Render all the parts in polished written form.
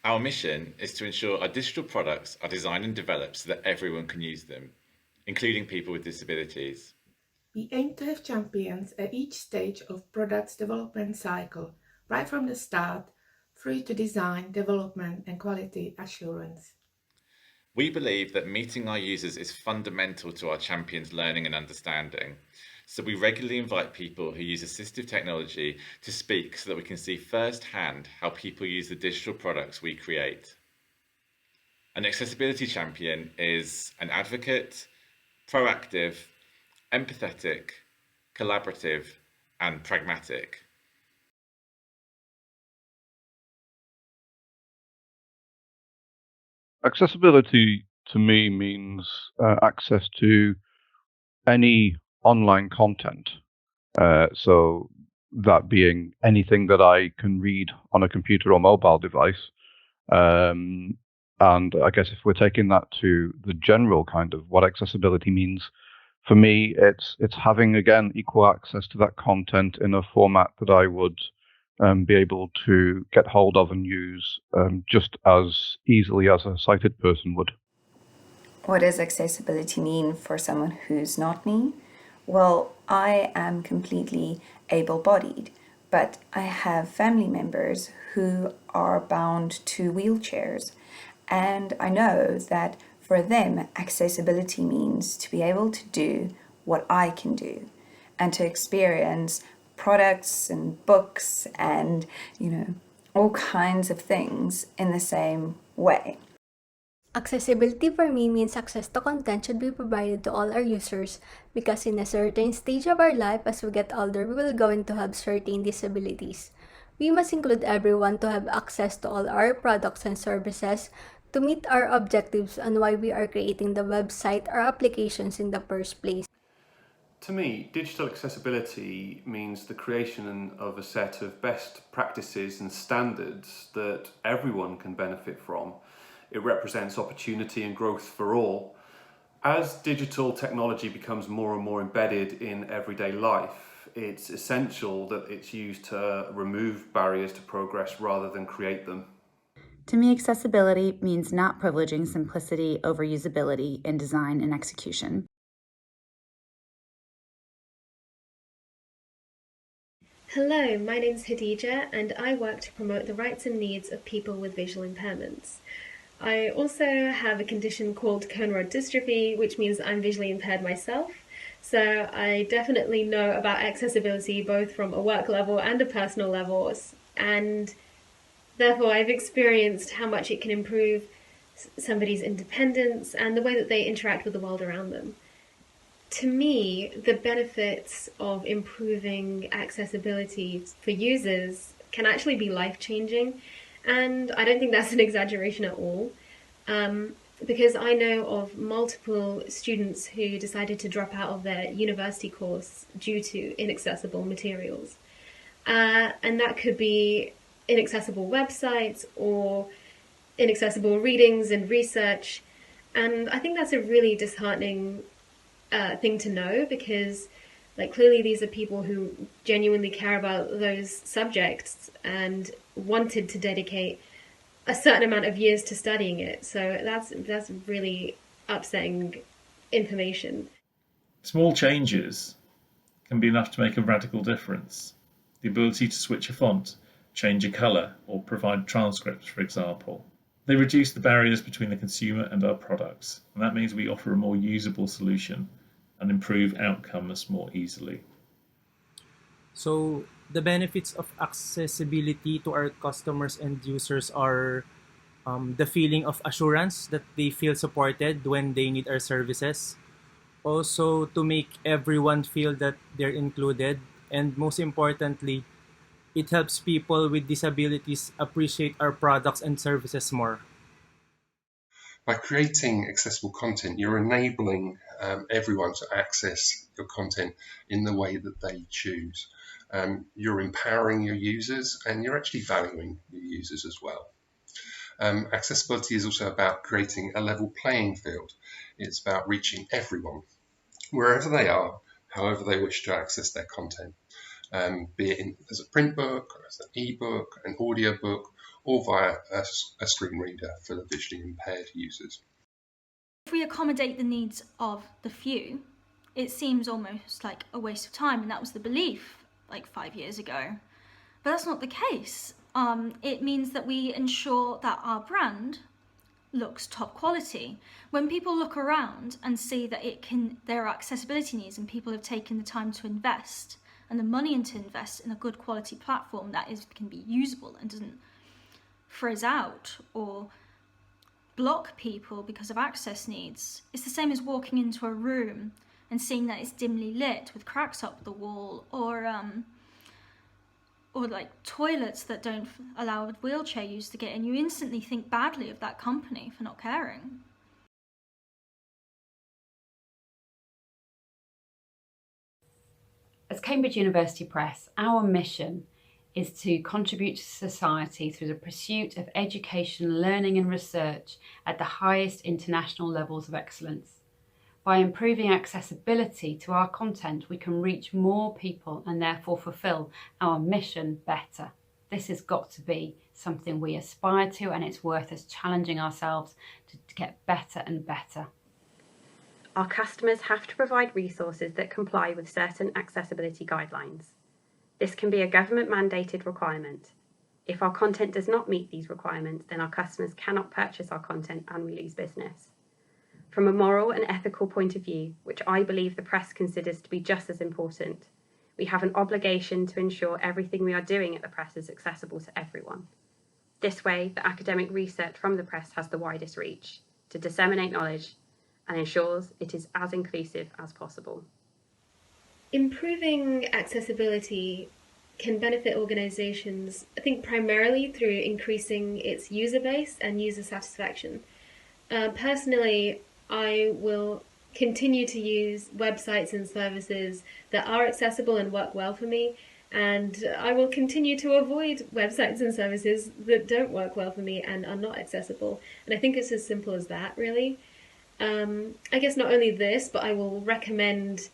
Our mission is to ensure our digital products are designed and developed so that everyone can use them, including people with disabilities. We aim to have champions at each stage of product's development cycle, right from the start through to design, development, and quality assurance. We believe that meeting our users is fundamental to our champions' learning and understanding. So we regularly invite people who use assistive technology to speak so that we can see firsthand how people use the digital products we create. An accessibility champion is an advocate, proactive, empathetic, collaborative, and pragmatic. Accessibility to me means access to any online content. So that being anything that I can read on a computer or mobile device. Um, and I guess if we're taking that to the general kind of what accessibility means, for me, it's having again equal access to that content in a format that I would be able to get hold of and use just as easily as a sighted person would. What does accessibility mean for someone who's not me? Well, I am completely able bodied, but I have family members who are bound to wheelchairs. And I know that for them, accessibility means to be able to do what I can do and to experience products and books and, all kinds of things in the same way. Accessibility for me means access to content should be provided to all our users because in a certain stage of our life as we get older, we will going to have certain disabilities. We must include everyone to have access to all our products and services to meet our objectives and why we are creating the website or applications in the first place. To me, digital accessibility means the creation of a set of best practices and standards that everyone can benefit from. It represents opportunity and growth for all. As digital technology becomes more and more embedded in everyday life, it's essential that it's used to remove barriers to progress rather than create them. To me, accessibility means not privileging simplicity over usability in design and execution. Hello, my name's Hadija and I work to promote the rights and needs of people with visual impairments. I also have a condition called cone rod dystrophy, which means I'm visually impaired myself. So I definitely know about accessibility both from a work level and a personal level, and therefore I've experienced how much it can improve somebody's independence and the way that they interact with the world around them. To me, the benefits of improving accessibility for users can actually be life-changing, and I don't think that's an exaggeration at all, because I know of multiple students who decided to drop out of their university course due to inaccessible materials. And that could be inaccessible websites or inaccessible readings and research. And I think that's a really disheartening thing to know, because like clearly these are people who genuinely care about those subjects and wanted to dedicate a certain amount of years to studying it. So that's really upsetting information. Small changes can be enough to make a radical difference. The ability to switch a font, change a colour, or provide transcripts, for example. They reduce the barriers between the consumer and our products, and that means we offer a more usable solution and improve outcomes more easily. So the benefits of accessibility to our customers and users are the feeling of assurance that they feel supported when they need our services. Also, to make everyone feel that they're included. And most importantly, it helps people with disabilities appreciate our products and services more. By creating accessible content, you're enabling everyone to access your content in the way that they choose. You're empowering your users and you're actually valuing your users as well. Accessibility is also about creating a level playing field. It's about reaching everyone, wherever they are, however they wish to access their content, be it as a print book, as an ebook, an audio book, or via a screen reader for the visually impaired users. If we accommodate the needs of the few, it seems almost like a waste of time, and that was the belief like 5 years ago. But that's not the case. It means that we ensure that our brand looks top quality. When people look around and see that there are accessibility needs and people have taken the time to invest and the money to invest in a good quality platform that can be usable and doesn't frizz out or block people because of access needs, it's the same as walking into a room and seeing that it's dimly lit with cracks up the wall, or like toilets that don't allow a wheelchair use to get in. You instantly think badly of that company for not caring. As Cambridge University Press, our mission is to contribute to society through the pursuit of education, learning and research at the highest international levels of excellence. By improving accessibility to our content, we can reach more people and therefore fulfil our mission better. This has got to be something we aspire to, and it's worth us challenging ourselves to get better and better. Our customers have to provide resources that comply with certain accessibility guidelines. This can be a government-mandated requirement. If our content does not meet these requirements, then our customers cannot purchase our content and we lose business. From a moral and ethical point of view, which I believe the press considers to be just as important, we have an obligation to ensure everything we are doing at the press is accessible to everyone. This way, the academic research from the press has the widest reach to disseminate knowledge and ensures it is as inclusive as possible. Improving accessibility can benefit organisations, I think, primarily through increasing its user base and user satisfaction. Personally, I will continue to use websites and services that are accessible and work well for me, and I will continue to avoid websites and services that don't work well for me and are not accessible. And I think it's as simple as that, really. I guess not only this, but I will recommend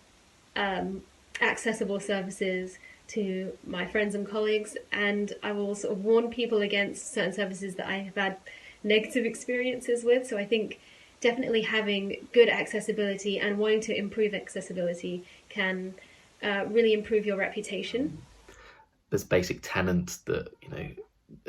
accessible services to my friends and colleagues, and I will sort of warn people against certain services that I have had negative experiences with. So I think definitely having good accessibility and wanting to improve accessibility can really improve your reputation. There's basic tenets that,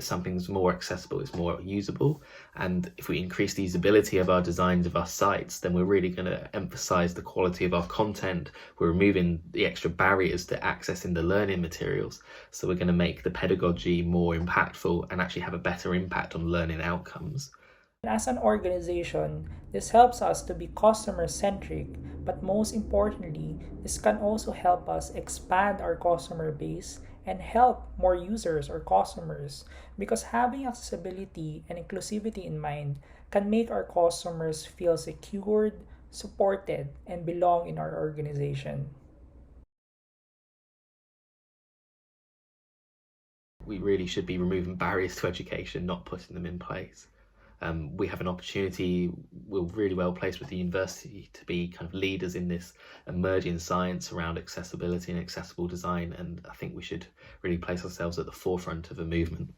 something's more accessible, it's more usable, and if we increase the usability of our designs of our sites, then we're really going to emphasize the quality of our content. We're removing the extra barriers to accessing the learning materials, so we're going to make the pedagogy more impactful and actually have a better impact on learning outcomes. As an organization, this helps us to be customer-centric, but most importantly, this can also help us expand our customer base and help more users or customers, because having accessibility and inclusivity in mind can make our customers feel secured, supported, and belong in our organization. We really should be removing barriers to education, not putting them in place. We have an opportunity, we're really well placed with the university to be kind of leaders in this emerging science around accessibility and accessible design, and I think we should really place ourselves at the forefront of a movement.